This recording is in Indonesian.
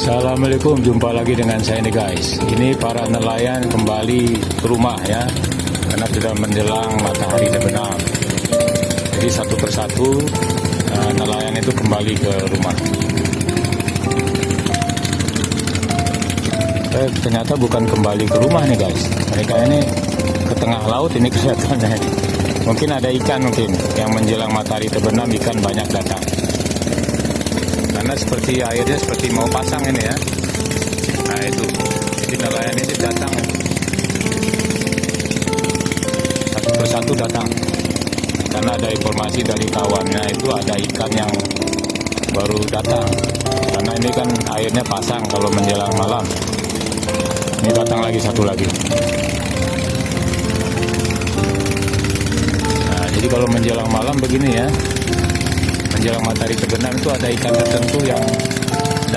Assalamualaikum, jumpa lagi dengan saya nih guys. Ini para nelayan kembali ke rumah ya, karena sudah menjelang matahari terbenam. Jadi satu persatu nelayan itu kembali ke rumah. Ternyata bukan kembali ke rumah nih guys. Mereka ini ke tengah laut ini kelihatannya. Mungkin ada ikan mungkin yang menjelang matahari terbenam, ikan banyak datang. Karena seperti airnya seperti mau pasang ini ya. Nah itu, jadi nelayan ini datang satu persatu datang. Karena ada informasi dari kawannya itu ada ikan yang baru datang. Karena ini kan airnya pasang kalau menjelang malam. Ini datang lagi satu lagi. Nah jadi kalau menjelang malam begini ya, menjelang matahari terbenam itu ada ikan tertentu yang